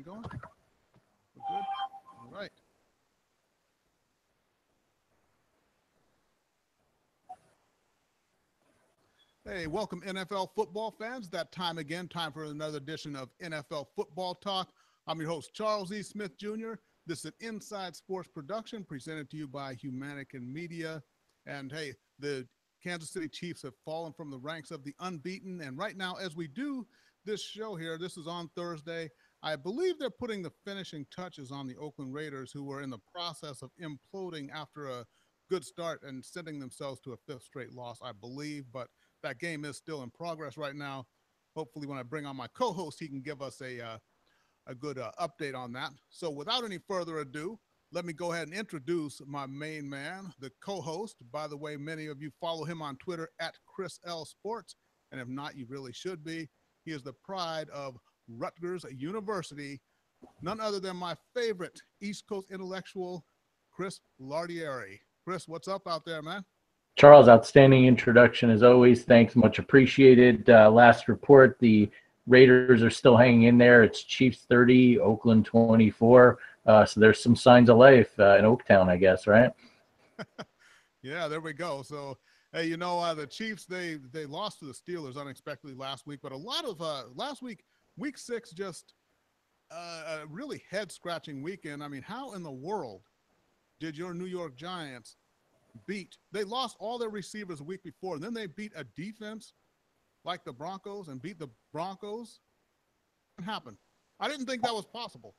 going? We're good? All right. Hey, welcome NFL football fans. That time again, time for another edition of NFL Football Talk. I'm your host, Charles E. Smith Jr. This is an Inside Sports production presented to you by Humanican Media. And hey, the Kansas City Chiefs have fallen from the ranks of the unbeaten. And right now, as we do this show here, this is on Thursday, I believe they're putting the finishing touches on the Oakland Raiders, who were in the process of imploding after a good start and sending themselves to a fifth straight loss, I believe. But that game is still in progress right now. Hopefully, when I bring on my co-host, he can give us a good update on that. So without any further ado, let me go ahead and introduce my main man, the co-host. By the way, many of you follow him on Twitter at Chris L Sports, and if not, you really should be. He is the pride of Rutgers University, none other than my favorite East Coast intellectual, Chris Lardieri. Chris, what's up out there, man? Charles, outstanding introduction as always. Thanks, much appreciated. Last report, the Raiders are still hanging in there. It's Chiefs 30, Oakland 24. So there's some signs of life in Oaktown, I guess, right? Yeah, there we go. So, hey, the Chiefs, they lost to the Steelers unexpectedly last week, but a lot of last week, week 6, just a really head-scratching weekend. I mean, how in the world did your New York Giants they lost all their receivers a week before, and then they beat a defense like the Broncos and beat the Broncos? What happened? I didn't think that was possible.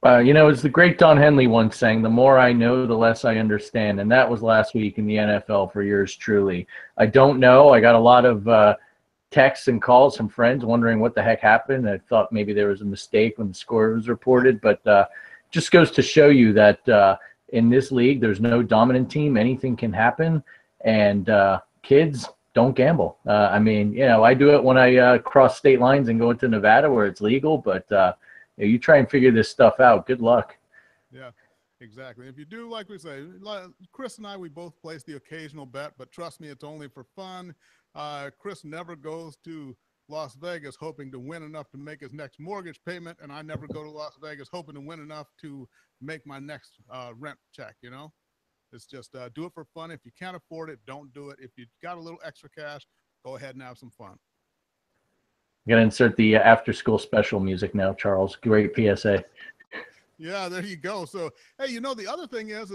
As the great Don Henley once sang, the more I know, the less I understand. And that was last week in the NFL for yours truly. I don't know. I got a lot of texts and calls from friends wondering what the heck happened. I thought maybe there was a mistake when the score was reported, but just goes to show you that in this league, there's no dominant team. Anything can happen. And kids, don't gamble. I do it when I cross state lines and go into Nevada where it's legal, but you try and figure this stuff out. Good luck. Yeah, exactly. If you do, like we say, Chris and I, we both place the occasional bet, but trust me, it's only for fun. Chris never goes to Las Vegas hoping to win enough to make his next mortgage payment, and I never go to Las Vegas hoping to win enough to make my next rent check, It's just do it for fun. If you can't afford it, don't do it. If you got a little extra cash, go ahead and have some fun. I'm going to insert the after-school special music now, Charles. Great PSA. Yeah, there you go. So, hey, the other thing is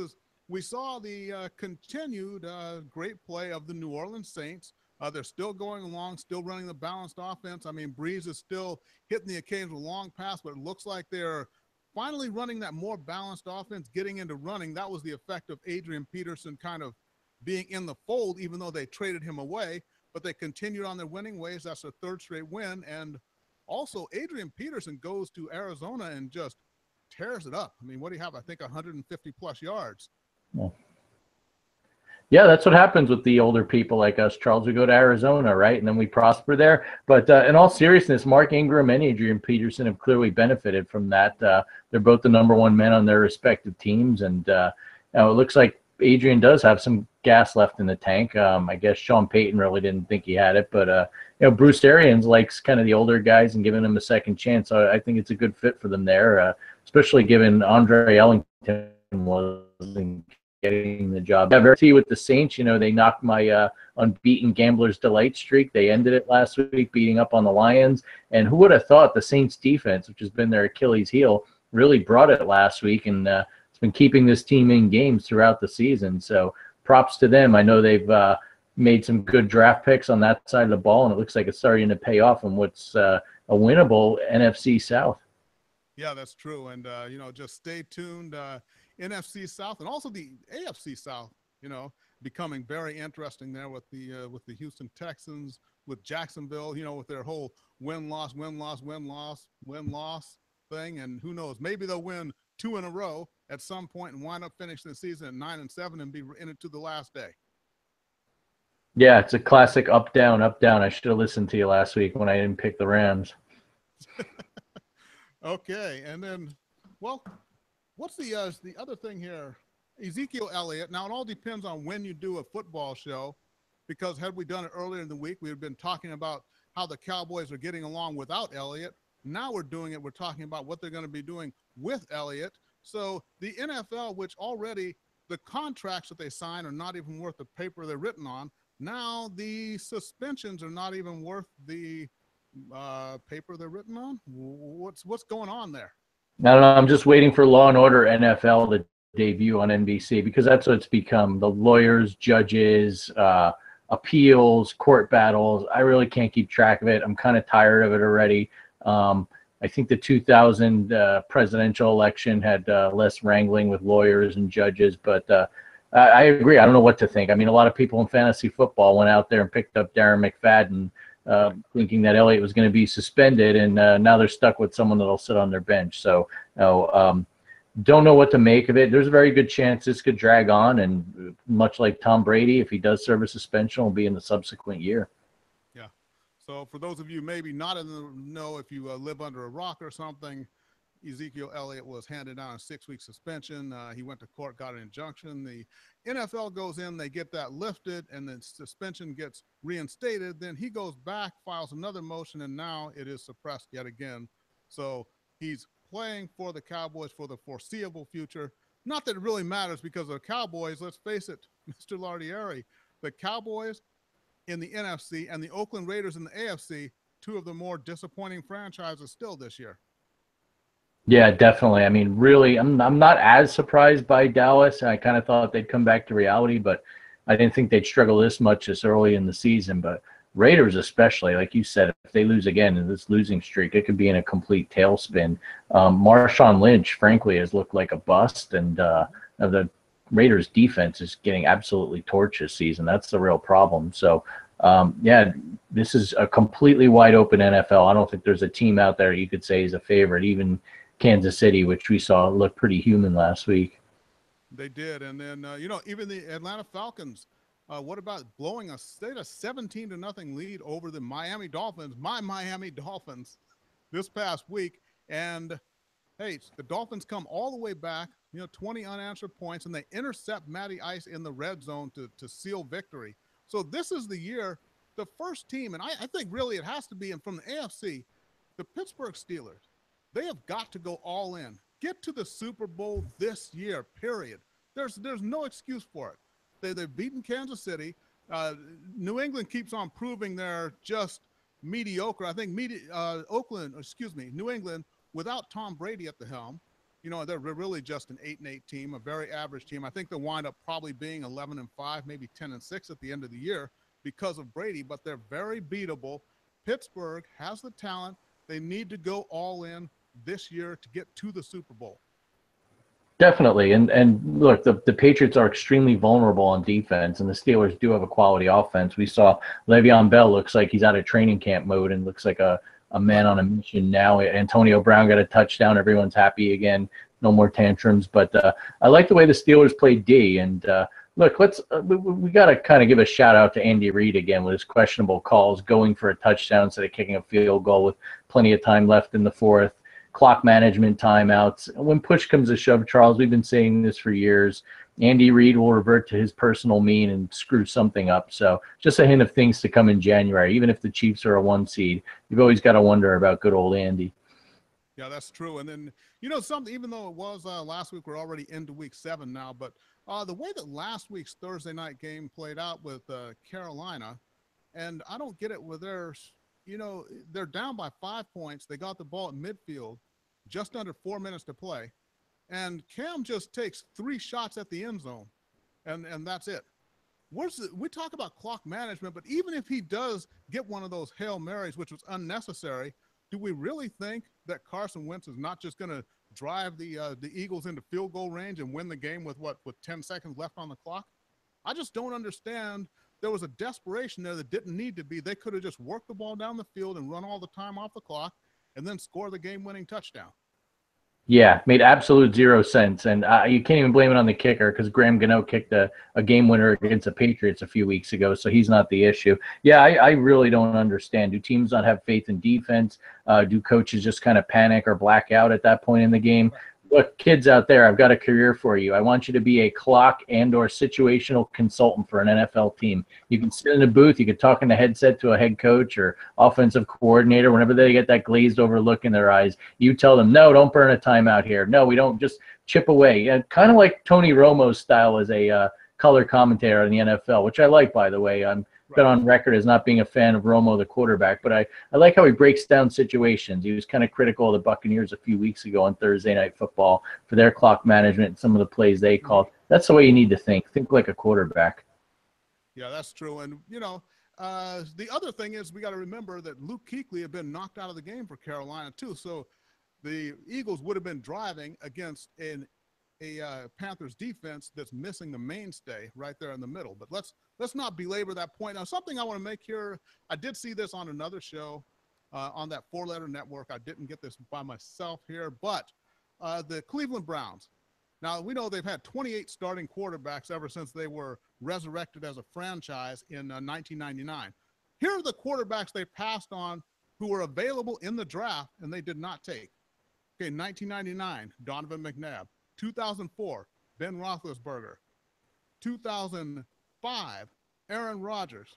we saw the continued great play of the New Orleans Saints. They're still going along, still running the balanced offense. I mean, Breeze is still hitting the occasional long pass, but it looks like they're finally running that more balanced offense, getting into running. That was the effect of Adrian Peterson kind of being in the fold, even though they traded him away. But they continued on their winning ways. That's their third straight win. And also, Adrian Peterson goes to Arizona and just tears it up. I mean, what do you have? I think 150-plus yards. Yeah, that's what happens with the older people like us, Charles. We go to Arizona, right? And then we prosper there. But in all seriousness, Mark Ingram and Adrian Peterson have clearly benefited from that. They're both the number one men on their respective teams. And it looks like Adrian does have some gas left in the tank. I guess Sean Payton really didn't think he had it. But, Bruce Arians likes kind of the older guys and giving them a second chance. So I think it's a good fit for them there, especially given Andre Ellington wasn't getting the job. Yeah, very with the Saints, they knocked my unbeaten Gambler's Delight streak. They ended it last week, beating up on the Lions. And who would have thought the Saints defense, which has been their Achilles heel, really brought it last week. And it's been keeping this team in games throughout the season. So props to them. I know they've made some good draft picks on that side of the ball, and it looks like it's starting to pay off on what's a winnable NFC South. Yeah, that's true. And, just stay tuned. NFC South and also the AFC South, becoming very interesting there with the Houston Texans, with Jacksonville, with their whole win-loss thing. And who knows, maybe they'll win 2 in a row at some point and wind up finishing the season at 9-7 and be in it to the last day. Yeah, it's a classic up, down, up, down. I should have listened to you last week when I didn't pick the Rams. Okay. And then, well, what's the other thing here? Ezekiel Elliott. Now, it all depends on when you do a football show, because had we done it earlier in the week, we had been talking about how the Cowboys are getting along without Elliott. Now we're doing it. We're talking about what they're going to be doing with Elliott. So the NFL, which already the contracts that they sign are not even worth the paper they're written on, now the suspensions are not even worth the paper they're written on. What's going on there? I don't know. I'm just waiting for Law and Order NFL to debut on NBC because that's what it's become. The lawyers, judges, appeals, court battles. I really can't keep track of it. I'm kind of tired of it already. I think the 2000 presidential election had less wrangling with lawyers and judges, but I agree. I don't know what to think. I mean, a lot of people in fantasy football went out there and picked up Darren McFadden, thinking that Elliott was going to be suspended, and now they're stuck with someone that'll sit on their bench. So, don't know what to make of it. There's a very good chance this could drag on, and much like Tom Brady, if he does serve a suspension, will be in the subsequent year. Yeah. So for those of you maybe not in the know, if you live under a rock or something, Ezekiel Elliott was handed down a 6-week suspension. He went to court, got an injunction. The NFL goes in, they get that lifted, and the suspension gets reinstated. Then he goes back, files another motion, and now it is suppressed yet again. So he's playing for the Cowboys for the foreseeable future. Not that it really matters because the Cowboys, let's face it, Mr. Lardieri, the Cowboys in the NFC and the Oakland Raiders in the AFC, two of the more disappointing franchises still this year. Yeah, definitely. I mean, really, I'm not as surprised by Dallas. I kind of thought they'd come back to reality, but I didn't think they'd struggle this much this early in the season. But Raiders especially, like you said, if they lose again in this losing streak, it could be in a complete tailspin. Marshawn Lynch, frankly, has looked like a bust, and the Raiders defense is getting absolutely torched this season. That's the real problem. So, yeah, this is a completely wide open NFL. I don't think there's a team out there you could say is a favorite, even Kansas City, which we saw look pretty human last week. They did. And then, even the Atlanta Falcons, what about blowing a 17-0 lead over the Miami Dolphins, my Miami Dolphins, this past week? And, hey, the Dolphins come all the way back, 20 unanswered points, and they intercept Matty Ice in the red zone to seal victory. So this is the year, the first team, and I think really it has to be, and from the AFC, the Pittsburgh Steelers. They have got to go all in. Get to the Super Bowl this year, period. There's no excuse for it. They've beaten Kansas City. New England keeps on proving they're just mediocre. I think New England, without Tom Brady at the helm, they're really just an 8-8 team, a very average team. I think they'll wind up probably being 11-5, maybe 10-6 at the end of the year because of Brady, but they're very beatable. Pittsburgh has the talent. They need to go all in this year to get to the Super Bowl. Definitely. And look, the Patriots are extremely vulnerable on defense, and the Steelers do have a quality offense. We saw Le'Veon Bell looks like he's out of training camp mode and looks like a man on a mission now. Antonio Brown got a touchdown. Everyone's happy again. No more tantrums. But I like the way the Steelers play D. And look, we got to kind of give a shout out to Andy Reid again with his questionable calls, going for a touchdown instead of kicking a field goal with plenty of time left in the fourth. Clock management, timeouts. When push comes to shove, Charles, we've been saying this for years, Andy Reid will revert to his personal mean and screw something up. So just a hint of things to come in January. Even if the Chiefs are a 1 seed, you've always got to wonder about good old Andy. Yeah, that's true. And then, something, even though it was last week, we're already into week 7 now, but the way that last week's Thursday night game played out with Carolina, and I don't get it with theirs, they're down by 5 points. They got the ball at midfield, just under 4 minutes to play. And Cam just takes 3 shots at the end zone, and that's it. We talk about clock management, but even if he does get one of those Hail Marys, which was unnecessary, do we really think that Carson Wentz is not just going to drive the Eagles into field goal range and win the game with 10 seconds left on the clock? I just don't understand. There was a desperation there that didn't need to be. They could have just worked the ball down the field and run all the time off the clock and then score the game-winning touchdown. Yeah, made absolute zero sense. And you can't even blame it on the kicker because Graham Gano kicked a game winner against the Patriots a few weeks ago, so he's not the issue. Yeah, I really don't understand. Do teams not have faith in defense? Do coaches just kind of panic or black out at that point in the game? look, kids out there, I've got a career for you. I want you to be a clock and or situational consultant for an NFL team. You can sit in a booth, you can talk in the headset to a head coach or offensive coordinator. Whenever they get that glazed over look in their eyes, you tell them, no, don't burn a timeout here. No, we don't, just chip away. And kind of like Tony Romo's style as a color commentator in the NFL, which I like, by the way. I'm been on record as not being a fan of Romo, the quarterback, but I like how he breaks down situations. He was kind of critical of the Buccaneers a few weeks ago on Thursday Night Football for their clock management and some of the plays they called. That's the way you need to think. Think like a quarterback. Yeah, that's true. And, the other thing is we got to remember that Luke Kuechly had been knocked out of the game for Carolina, too. So the Eagles would have been driving against a Panthers defense that's missing the mainstay right there in the middle. But let's not belabor that point. Now, something I want to make here, I did see this on another show on that four-letter network. I didn't get this by myself here, but the Cleveland Browns. Now, we know they've had 28 starting quarterbacks ever since they were resurrected as a franchise in 1999. Here are the quarterbacks they passed on who were available in the draft and they did not take. Okay, 1999, Donovan McNabb. 2004, Ben Roethlisberger. 2005, Aaron Rodgers.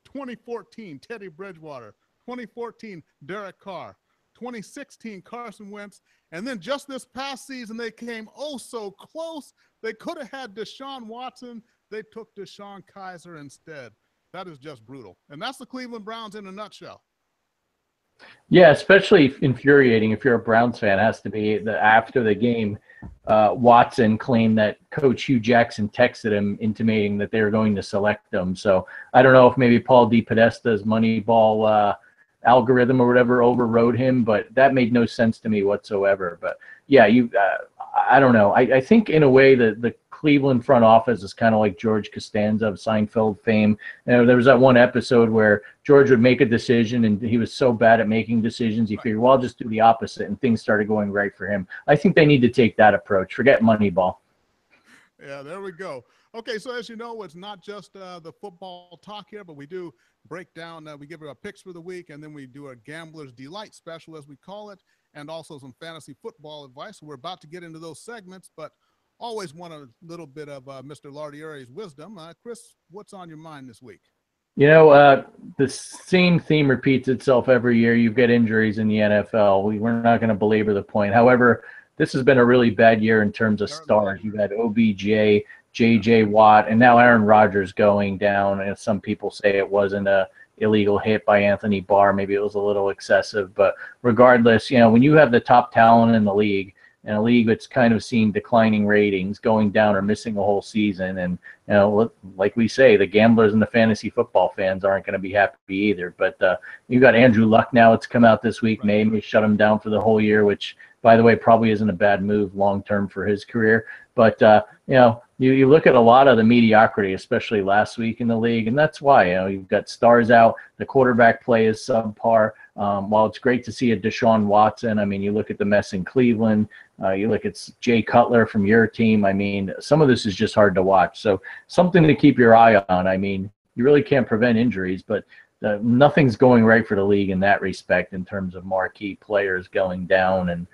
2014, Teddy Bridgewater. 2014, Derek Carr. 2016, Carson Wentz. And then just this past season, they came oh so close. They could have had Deshaun Watson. They took Deshaun Kaiser instead. That is just brutal. And that's the Cleveland Browns in a nutshell. Yeah, especially infuriating if you're a Browns fan. It has to be after the game. Watson claimed that Coach Hugh Jackson texted him intimating that they were going to select him. So I don't know if maybe Paul DePodesta's Moneyball algorithm or whatever overrode him, but that made no sense to me whatsoever. But yeah, I don't know. I think in a way that the Cleveland front office is kind of like George Costanza of Seinfeld fame. There was that one episode where George would make a decision and he was so bad at making decisions, he figured, well, I'll just do the opposite, and things started going right for him. I think they need to take that approach. Forget Moneyball. Yeah, there we go. Okay, so as you know, it's not just the football talk here, but we do break down, we give our picks for the week, and then we do a Gambler's Delight special, as we call it, and also some fantasy football advice. So we're about to get into those segments, but always want a little bit of Mr. Lardieri's wisdom. Chris, what's on your mind this week? The same theme repeats itself every year. You get injuries in the NFL. We're not going to belabor the point. However, this has been a really bad year in terms of stars. You've had OBJ, J.J. Watt, and now Aaron Rodgers going down. And some people say it wasn't a illegal hit by Anthony Barr. Maybe it was a little excessive. But regardless, when you have the top talent in the league, in a league that's kind of seen declining ratings, going down or missing a whole season. And, like we say, the gamblers and the fantasy football fans aren't going to be happy either. But you got Andrew Luck now. It's come out this week. May shut him down for the whole year, which, by the way, probably isn't a bad move long-term for his career. But, you look at a lot of the mediocrity, especially last week in the league, and that's why, you've got stars out. The quarterback play is subpar. While it's great to see a Deshaun Watson, I mean, you look at the mess in Cleveland, you look at Jay Cutler from your team. I mean, some of this is just hard to watch. So something to keep your eye on. I mean, you really can't prevent injuries, but nothing's going right for the league in that respect in terms of marquee players going down, and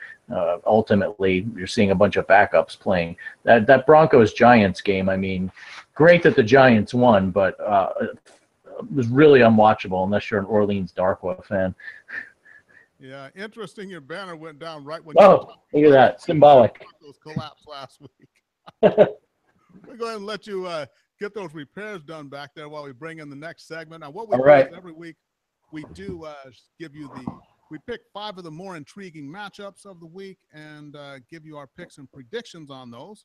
ultimately you're seeing a bunch of backups playing. That Broncos-Giants game, I mean, great that the Giants won, but it was really unwatchable unless you're an Orleans Darkwa fan. Yeah, interesting. Your banner went down right when look at that. Symbolic. Those collapsed last week. We'll go ahead and let you get those repairs done back there while we bring in the next segment. Now, what we do is every week we do give you we pick 5 of the more intriguing matchups of the week and give you our picks and predictions on those.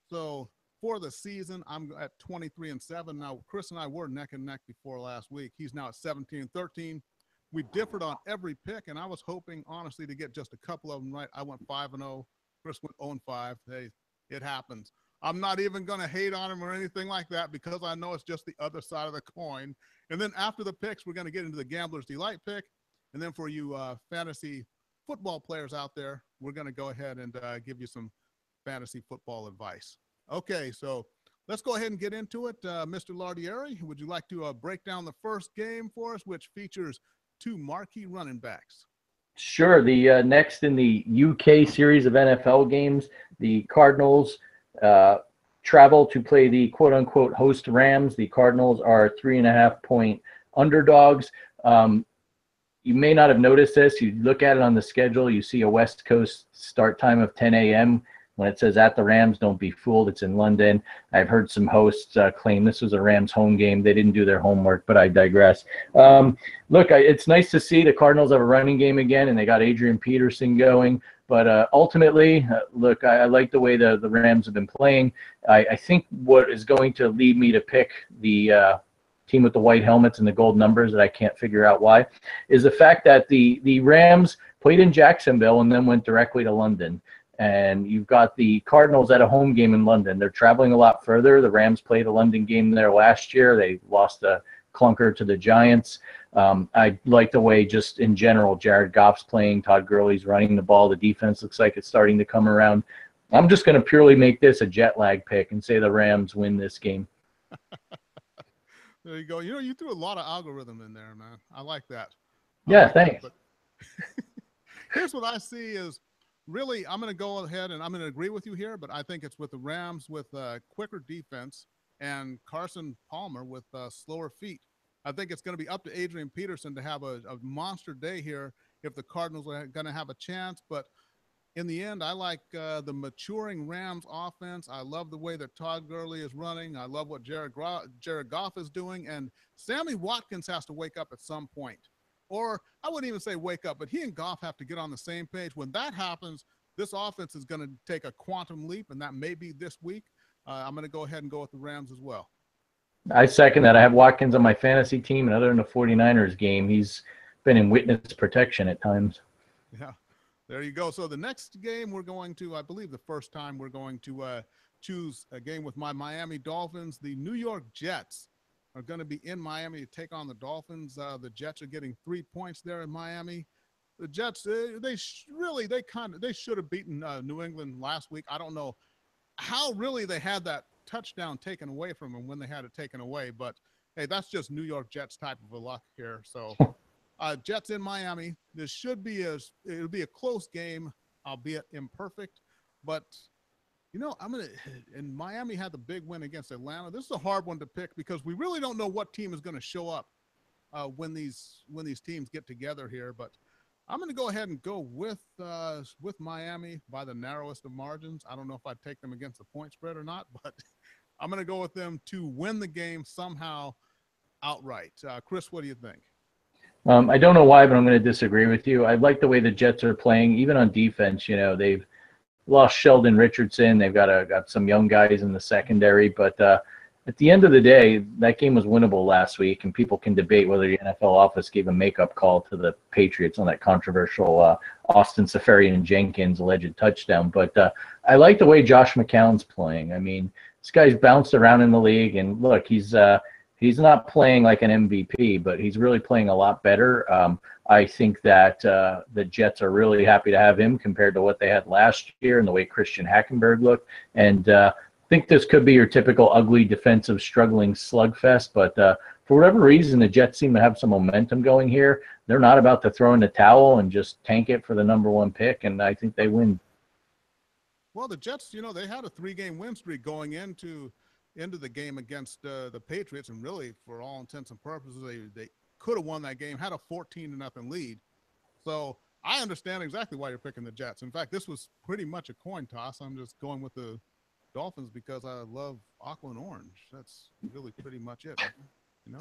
So for the season, I'm at 23-7. Now, Chris and I were neck and neck before last week. He's now at 17-13. We differed on every pick, and I was hoping, honestly, to get just a couple of them right. I went 5-0. Chris went 0-5. Hey, it happens. I'm not even going to hate on him or anything like that because I know it's just the other side of the coin. And then after the picks, we're going to get into the Gambler's Delight pick. And then for you fantasy football players out there, we're going to go ahead and give you some fantasy football advice. Okay, so let's go ahead and get into it. Mr. Lardieri, would you like to break down the first game for us, which features 2 marquee running backs? Sure. The next in the UK series of NFL games, the Cardinals travel to play the quote-unquote host Rams. The Cardinals are 3.5-point underdogs. You may not have noticed this. You look at it on the schedule, you see a West Coast start time of 10 a.m. When it says at the Rams, don't be fooled. It's in London. I've heard some hosts claim this was a Rams home game. They didn't do their homework, but I digress. Look, it's nice to see the Cardinals have a running game again, and they got Adrian Peterson going. But ultimately, look, I like the way the Rams have been playing. I think what is going to lead me to pick the team with the white helmets and the gold numbers that I can't figure out why, is the fact that the Rams played in Jacksonville and then went directly to London. And you've got the Cardinals at a home game in London. They're traveling a lot further. The Rams played a London game there last year. They lost a clunker to the Giants. I like the way, just in general, Jared Goff's playing. Todd Gurley's running the ball. The defense looks like it's starting to come around. I'm just going to purely make this a jet lag pick and say the Rams win this game. There you go. You know, you threw a lot of algorithm in there, man. I like that. Yeah, thanks. But here's what I see is, really, I'm going to go ahead and I'm going to agree with you here, but I think it's with the Rams with quicker defense and Carson Palmer with slower feet. I think it's going to be up to Adrian Peterson to have a monster day here if the Cardinals are going to have a chance. But in the end, I like the maturing Rams offense. I love the way that Todd Gurley is running. I love what Jared Goff is doing. And Sammy Watkins has to wake up at some point. Or I wouldn't even say wake up, but he and Goff have to get on the same page. When that happens, this offense is going to take a quantum leap, and that may be this week. I'm going to go ahead and go with the Rams as well. I second that. I have Watkins on my fantasy team, and other than the 49ers game, he's been in witness protection at times. Yeah, there you go. So the next game we're going to, I believe the first time we're going to choose a game with my Miami Dolphins. The New York Jets are going to be in Miami to take on the Dolphins. The Jets are getting 3 points there in Miami. The Jets, they should have beaten New England last week. I don't know how really they had that touchdown taken away from them when they had it taken away, but hey, that's just New York Jets type of a luck here. So Jets in Miami. This should be it'll be a close game, albeit imperfect, but you know, and Miami had the big win against Atlanta. This is a hard one to pick because we really don't know what team is going to show up when these teams get together here. But I'm going to go ahead and go with Miami by the narrowest of margins. I don't know if I'd take them against the point spread or not, but I'm going to go with them to win the game somehow outright. Chris, what do you think? I don't know why, but I'm going to disagree with you. I like the way the Jets are playing, even on defense. You know, they've lost Sheldon Richardson. They've got some young guys in the secondary, but at the end of the day, that game was winnable last week, and people can debate whether the NFL office gave a makeup call to the Patriots on that controversial Austin Seferian-Jenkins alleged touchdown. But I like the way Josh McCown's playing. I mean, this guy's bounced around in the league, and look, he's not playing like an MVP, but he's really playing a lot better. I think that the Jets are really happy to have him compared to what they had last year and the way Christian Hackenberg looked. And I think this could be your typical ugly defensive struggling slugfest. But for whatever reason, the Jets seem to have some momentum going here. They're not about to throw in the towel and just tank it for the #1 pick, and I think they win. Well, the Jets, you know, they had a 3-game win streak going into the game against the Patriots, and really, for all intents and purposes, they could have won that game, had a 14-0 lead. So I understand exactly why you're picking the Jets. In fact, this was pretty much a coin toss. I'm just going with the Dolphins because I love aqua and orange. That's really pretty much it, you know?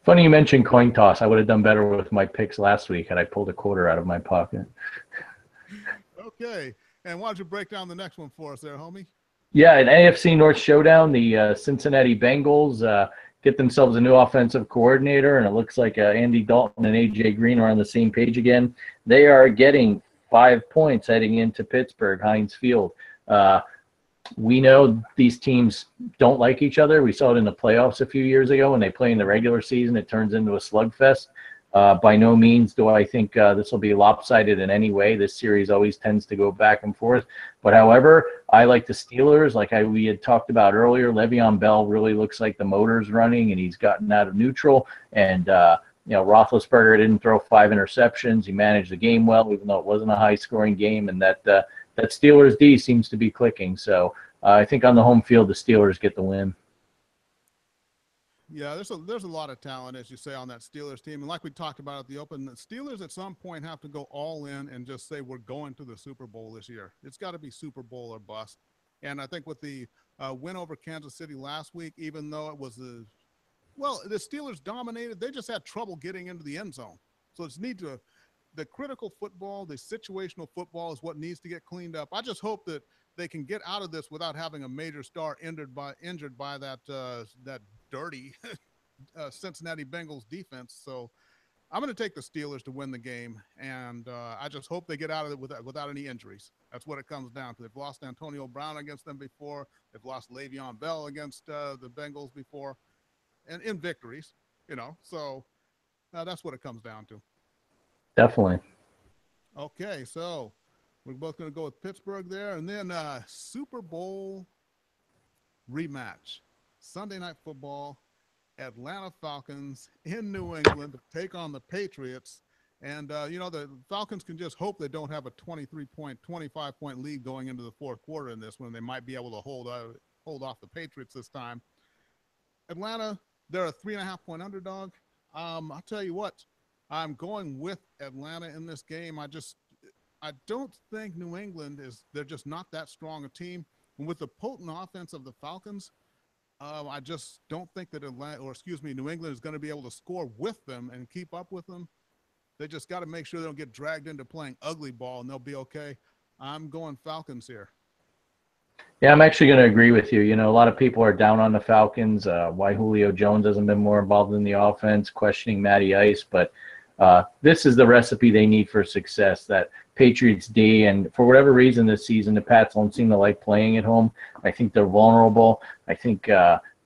Funny you mentioned coin toss. I would have done better with my picks last week had I pulled a quarter out of my pocket. Okay. And why don't you break down the next one for us there, homie? Yeah, an AFC North showdown. The Cincinnati Bengals get themselves a new offensive coordinator, and it looks like Andy Dalton and A.J. Green are on the same page again. They are getting 5 points heading into Pittsburgh, Heinz Field. We know these teams don't like each other. We saw it in the playoffs a few years ago when they play in the regular season. It turns into a slugfest. By no means do I think this will be lopsided in any way. This series always tends to go back and forth. But however, I like the Steelers. Like we had talked about earlier, Le'Veon Bell really looks like the motor's running, and he's gotten out of neutral. And Roethlisberger didn't throw 5 interceptions. He managed the game well, even though it wasn't a high-scoring game, and that Steelers D seems to be clicking. So I think on the home field, the Steelers get the win. Yeah, there's a lot of talent, as you say, on that Steelers team. And like we talked about at the open, the Steelers at some point have to go all in and just say we're going to the Super Bowl this year. It's got to be Super Bowl or bust. And I think with the win over Kansas City last week, even though it was the Steelers dominated, they just had trouble getting into the end zone. So it's the critical football, the situational football is what needs to get cleaned up. I just hope that they can get out of this without having a major star injured by that dirty Cincinnati Bengals defense. So I'm going to take the Steelers to win the game, and I just hope they get out of it without any injuries. That's what it comes down to. They've lost Antonio Brown against them before. They've lost Le'Veon Bell against the Bengals before, and in victories, So that's what it comes down to. Definitely. Okay, so we're both going to go with Pittsburgh there, and then Super Bowl rematch, Sunday Night Football, Atlanta Falcons in New England to take on the Patriots. And, the Falcons can just hope they don't have a 25-point lead going into the fourth quarter in this one. They might be able to hold off the Patriots this time. Atlanta, they're a 3.5-point underdog. I'll tell you what, I'm going with Atlanta in this game. I don't think New England they're just not that strong a team. And with the potent offense of the Falcons, I just don't think that New England is going to be able to score with them and keep up with them. They just got to make sure they don't get dragged into playing ugly ball, and they'll be okay. I'm going Falcons here. Yeah, I'm actually going to agree with you. A lot of people are down on the Falcons. Why Julio Jones hasn't been more involved in the offense, questioning Matty Ice. But this is the recipe they need for success, that Patriots D. And for whatever reason this season, the Pats don't seem to like playing at home. I think they're vulnerable. I think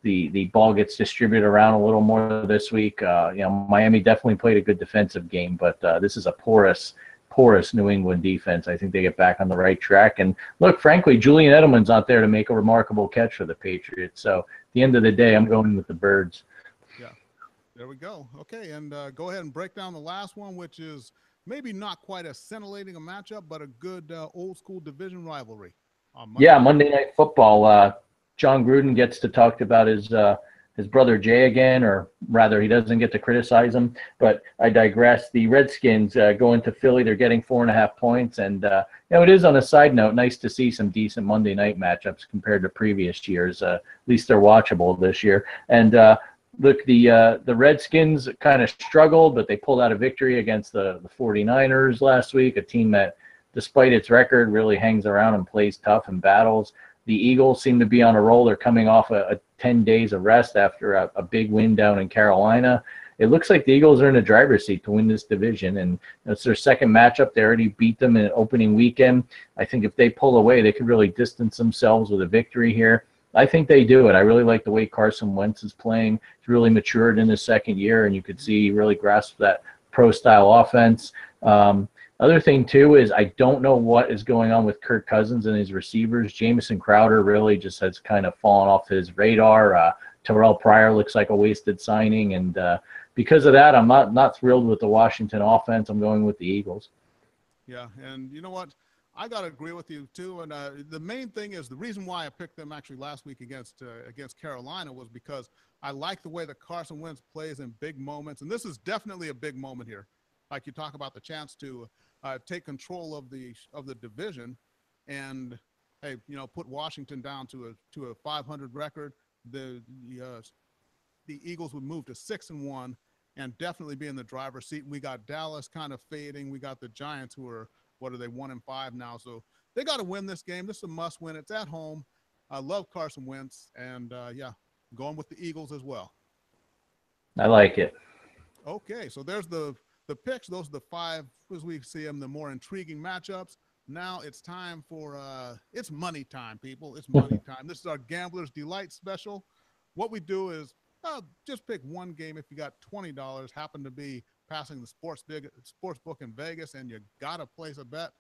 the ball gets distributed around a little more this week. Miami definitely played a good defensive game, but this is a porous New England defense. I think they get back on the right track. And look, frankly, Julian Edelman's not there to make a remarkable catch for the Patriots. So at the end of the day, I'm going with the Birds. Yeah, there we go. Okay, and go ahead and break down the last one, which is maybe not quite as scintillating a matchup, but a good old school division rivalry. Monday Night Football. John Gruden gets to talk about his brother Jay again, or rather he doesn't get to criticize him, but I digress. The Redskins going to Philly, they're getting 4.5 points. And, it is, on a side note, nice to see some decent Monday night matchups compared to previous years. At least they're watchable this year. And look, the Redskins kind of struggled, but they pulled out a victory against the 49ers last week, a team that, despite its record, really hangs around and plays tough in battles. The Eagles seem to be on a roll. They're coming off a 10 days of rest after a big win down in Carolina. It looks like the Eagles are in the driver's seat to win this division, and it's their second matchup. They already beat them in opening weekend. I think if they pull away, they could really distance themselves with a victory here. I think they do it. I really like the way Carson Wentz is playing. He's really matured in his second year, and you could see he really grasped that pro-style offense. Other thing, too, is I don't know what is going on with Kirk Cousins and his receivers. Jamison Crowder really just has kind of fallen off his radar. Terrell Pryor looks like a wasted signing. And because of that, I'm not thrilled with the Washington offense. I'm going with the Eagles. Yeah, and you know what? I got to agree with you, too. And the main thing is the reason why I picked them actually last week against Carolina was because I like the way that Carson Wentz plays in big moments. And this is definitely a big moment here. Like you talk about the chance to take control of the division, and put Washington down to a 500 record. The Eagles would move to 6-1 and definitely be in the driver's seat. We got Dallas kind of fading. We got the Giants, who are 1-5 now. So they got to win this game. This is a must win. It's at home. I love Carson Wentz, and going with the Eagles as well. I like it. Okay, so there's the picks. Those are the 5, as we see them, the more intriguing matchups. Now it's time for it's money time, people. It's money time. This is our Gambler's Delight special. What we do is just pick one game. If you got $20, happen to be passing the sports book in Vegas, and you got to place a bet.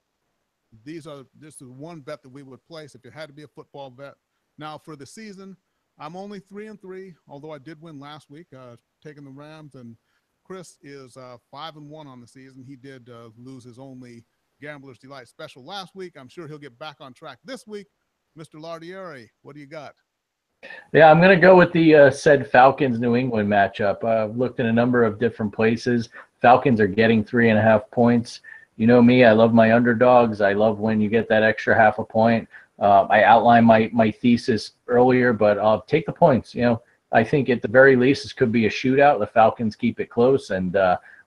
This is one bet that we would place if it had to be a football bet. Now for the season, I'm only 3-3, although I did win last week, taking the Rams, and Chris is 5-1 on the season. He did lose his only Gambler's Delight special last week. I'm sure he'll get back on track this week. Mr. Lardieri, what do you got? Yeah, I'm going to go with the said Falcons-New England matchup. I've looked in a number of different places. Falcons are getting 3.5 points. You know me, I love my underdogs. I love when you get that extra half a point. I outlined my thesis earlier, but I'll take the points. You know, I think at the very least this could be a shootout. The Falcons keep it close, and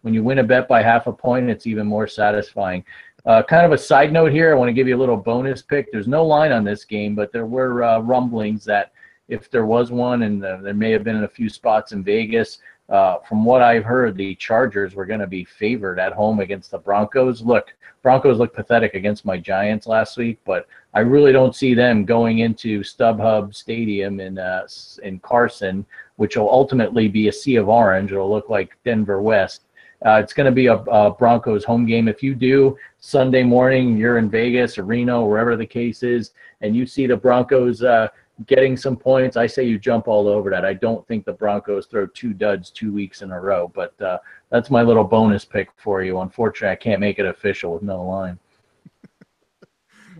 when you win a bet by half a point, it's even more satisfying. Kind of a side note here, I want to give you a little bonus pick. There's no line on this game, but there were rumblings that if there was one, and there may have been in a few spots in Vegas, from what I've heard, the Chargers were going to be favored at home against the Broncos. Look, Broncos looked pathetic against my Giants last week, but I really don't see them going into StubHub Stadium in Carson, which will ultimately be a sea of orange. It'll look like Denver West. It's going to be a Broncos home game. If you do Sunday morning, you're in Vegas or Reno, wherever the case is, and you see the Broncos getting some points, I say you jump all over that. I don't think the Broncos throw 2 duds 2 weeks in a row, but that's my little bonus pick for you. Unfortunately, I can't make it official with no line.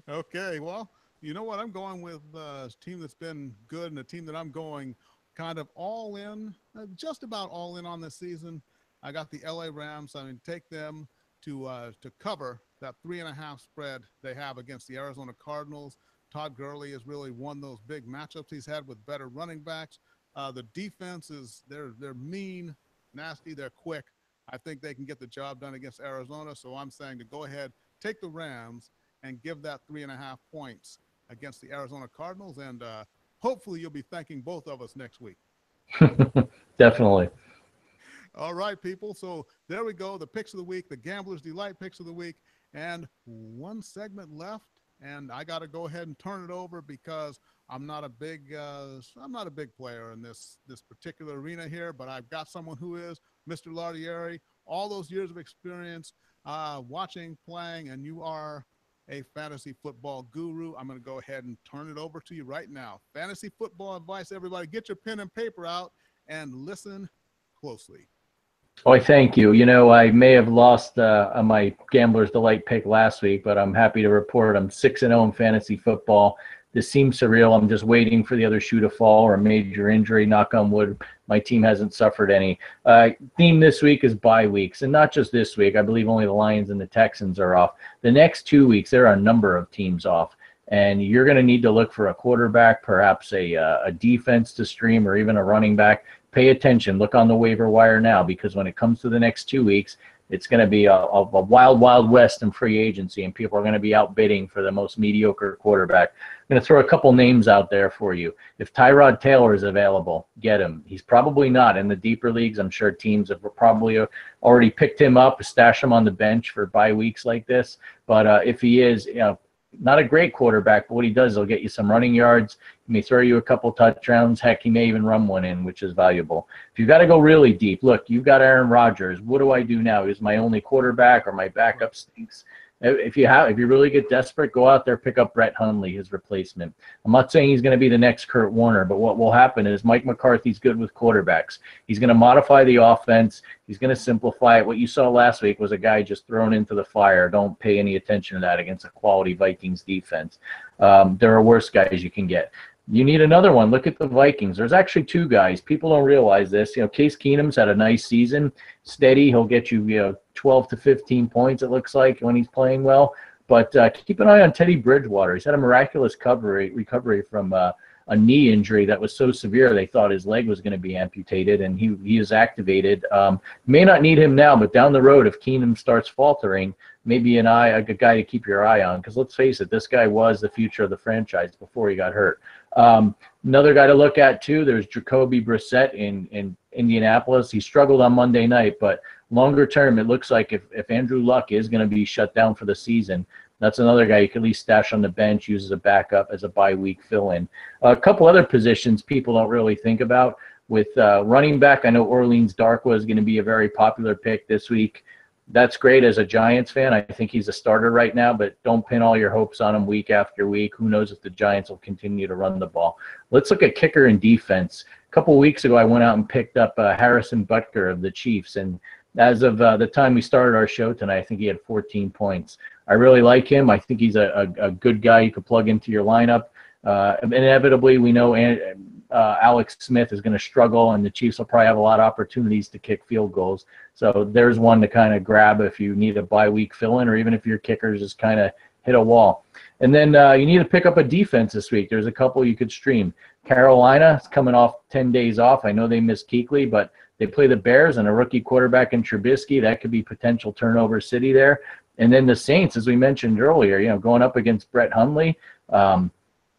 Okay, well, you know what? I'm going with a team that's been good and a team that I'm going kind of all in, just about all in on this season. I got the LA Rams. I mean, take them to cover that 3.5 spread they have against the Arizona Cardinals. Todd Gurley has really won those big matchups he's had with better running backs. The defense is they're mean, nasty, they're quick. I think they can get the job done against Arizona. So I'm saying to go ahead, take the Rams and give that 3.5 points against the Arizona Cardinals. And hopefully you'll be thanking both of us next week. Definitely. All right, people. So there we go. The picks of the week, the Gambler's Delight picks of the week, and one segment left. And I got to go ahead and turn it over because I'm not a big player in this particular arena here, but I've got someone who is, Mr. Lardieri, all those years of experience watching, playing, and you are a fantasy football guru. I'm going to go ahead and turn it over to you right now. Fantasy football advice, everybody. Get your pen and paper out and listen closely. Oh, thank you. You know, I may have lost on my Gambler's Delight pick last week, but I'm happy to report I'm 6-0 in fantasy football. This seems surreal. I'm just waiting for the other shoe to fall or a major injury. Knock on wood, my team hasn't suffered any. Theme this week is bye weeks, and not just this week. I believe only the Lions and the Texans are off. The next 2 weeks, there are a number of teams off, and you're going to need to look for a quarterback, perhaps a defense to stream, or even a running back. Pay attention. Look on the waiver wire now, because when it comes to the next 2 weeks, it's going to be a wild, wild west in free agency, and people are going to be outbidding for the most mediocre quarterback. I'm going to throw a couple names out there for you. If Tyrod Taylor is available, get him. He's probably not in the deeper leagues. I'm sure teams have probably already picked him up, stashed him on the bench for bye weeks like this. But if he is, you know, not a great quarterback, but what he does, he'll get you some running yards. He may throw you a couple touchdowns. Heck, he may even run one in, which is valuable. If you've got to go really deep, look, you've got Aaron Rodgers. What do I do now? Is my only quarterback or my backup stinks? If you really get desperate, go out there, pick up Brett Hundley, his replacement. I'm not saying he's going to be the next Kurt Warner, but what will happen is Mike McCarthy's good with quarterbacks. He's going to modify the offense. He's going to simplify it. What you saw last week was a guy just thrown into the fire. Don't pay any attention to that against a quality Vikings defense. There are worse guys you can get. You need another one. Look at the Vikings. There's actually 2 guys. People don't realize this. You know, Case Keenum's had a nice season. Steady. He'll get you, 12 to 15 points, it looks like, when he's playing well. But keep an eye on Teddy Bridgewater. He's had a miraculous recovery from a knee injury that was so severe they thought his leg was going to be amputated, and he is activated. May not need him now, but down the road, if Keenum starts faltering, maybe a guy to keep your eye on, because let's face it, this guy was the future of the franchise before he got hurt. Another guy to look at, too, there's Jacoby Brissett in Indianapolis. He struggled on Monday night, but longer term, it looks like if Andrew Luck is going to be shut down for the season, that's another guy you can at least stash on the bench, use as a backup, as a bye-week fill-in. A couple other positions people don't really think about. With running back, I know Orleans Darkwa is going to be a very popular pick this week. that's great as a Giants fan. I think he's a starter right now, but don't pin all your hopes on him week after week. Who knows if the Giants will continue to run the ball. Let's look at kicker and defense. A couple of weeks ago, I went out and picked up Harrison Butker of the Chiefs, and as of the time we started our show tonight, I think he had 14 points. I really like him. I think he's a good guy you could plug into your lineup. Inevitably, we know Alex Smith is going to struggle, and the Chiefs will probably have a lot of opportunities to kick field goals. So there's one to kind of grab if you need a bye week fill-in, or even if your kickers just kind of hit a wall. And then you need to pick up a defense this week. There's a couple you could stream. Carolina is coming off 10 days off. I know they missed Kuechly, but they play the Bears and a rookie quarterback in Trubisky. That could be potential turnover city there. And then the Saints, as we mentioned earlier, going up against Brett Hundley.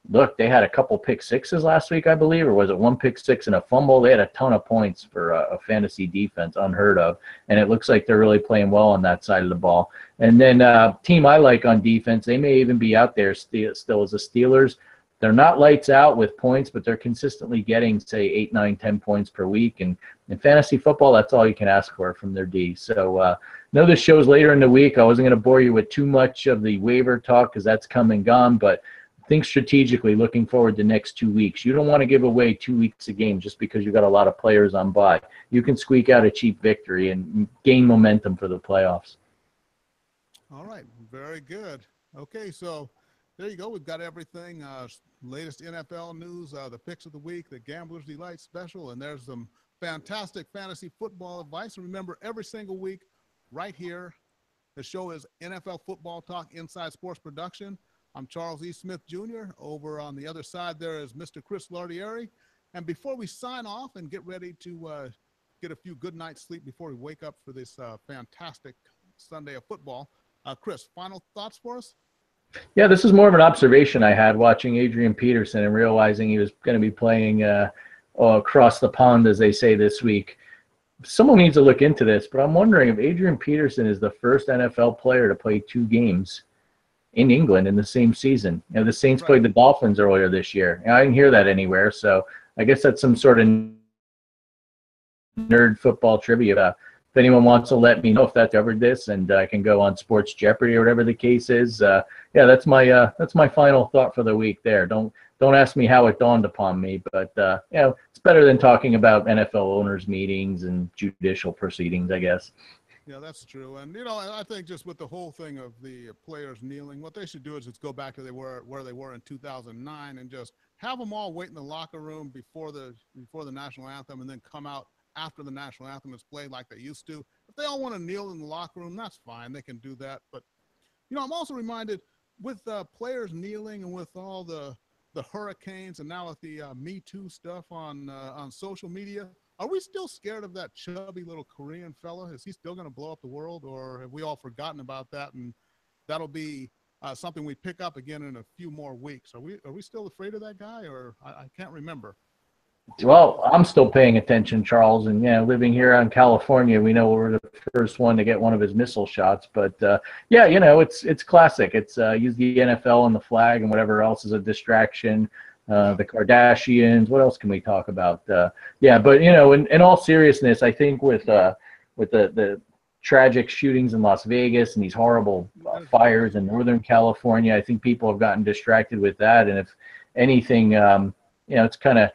Look, they had a couple pick sixes last week, I believe, or was it one pick six and a fumble? They had a ton of points for a fantasy defense, unheard of, and it looks like they're really playing well on that side of the ball. And then team I like on defense, they may even be out there still as the Steelers. They're not lights out with points, but they're consistently getting, say, 8, 9, 10 points per week. And in fantasy football, that's all you can ask for from their D. So know this show's later in the week. I wasn't going to bore you with too much of the waiver talk because that's come and gone, but think strategically looking forward to next 2 weeks. You don't want to give away 2 weeks a game just because you've got a lot of players on bye. You can squeak out a cheap victory and gain momentum for the playoffs. All right. Very good. Okay. So there you go. We've got everything. Latest NFL news, the picks of the week, the Gambler's Delight special, and there's some fantastic fantasy football advice. And remember, every single week right here, the show is NFL Football Talk Inside Sports Production. I'm Charles E. Smith, Jr. Over on the other side, there is Mr. Chris Lardieri. And before we sign off and get ready to get a few good nights sleep before we wake up for this fantastic Sunday of football, Chris, final thoughts for us? Yeah, this is more of an observation I had watching Adrian Peterson and realizing he was going to be playing across the pond, as they say this week. Someone needs to look into this, but I'm wondering if Adrian Peterson is the first NFL player to play 2 games in England in the same season. The Saints played the Dolphins earlier this year. I didn't hear that anywhere, so I guess that's some sort of nerd football trivia. If anyone wants to let me know if that covered this, and I can go on Sports Jeopardy or whatever the case is. Yeah, that's my final thought for the week there. Don't ask me how it dawned upon me, but it's better than talking about NFL owners meetings and judicial proceedings, I guess. Yeah, that's true. And, I think just with the whole thing of the players kneeling, what they should do is just go back to where they were in 2009 and just have them all wait in the locker room before the national anthem and then come out after the national anthem is played like they used to. If they all want to kneel in the locker room, that's fine. They can do that. But, I'm also reminded with players kneeling and with all the hurricanes and now with the Me Too stuff on social media, are we still scared of that chubby little Korean fella? Is he still going to blow up the world, or have we all forgotten about that? And that'll be something we pick up again in a few more weeks. Are we still afraid of that guy, or I can't remember. Well, I'm still paying attention, Charles, and living here in California, we know we're the first one to get one of his missile shots. But it's classic. It's use the NFL and the flag and whatever else is a distraction. The Kardashians. What else can we talk about? But in all seriousness, I think with the tragic shootings in Las Vegas and these horrible fires in Northern California, I think people have gotten distracted with that. And if anything, it's kind of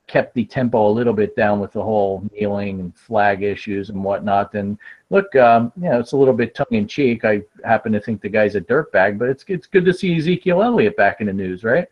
kept the tempo a little bit down with the whole kneeling and flag issues and whatnot. And look, it's a little bit tongue in cheek. I happen to think the guy's a dirtbag, but it's good to see Ezekiel Elliott back in the news, right?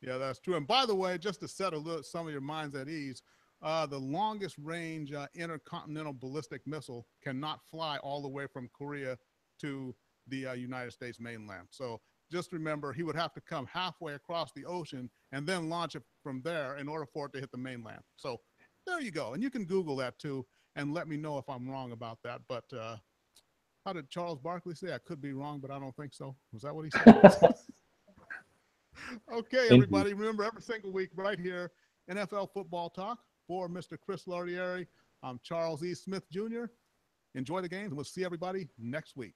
Yeah, that's true. And by the way, just to set some of your minds at ease, the longest range intercontinental ballistic missile cannot fly all the way from Korea to the United States mainland. So just remember, he would have to come halfway across the ocean and then launch it from there in order for it to hit the mainland. So there you go. And you can Google that too and let me know if I'm wrong about that. But how did Charles Barkley say? I could be wrong, but I don't think so. Was that what he said? Okay, everybody, remember every single week right here, NFL Football Talk. For Mr. Chris Lardieri, I'm Charles E. Smith, Jr. Enjoy the games, and we'll see everybody next week.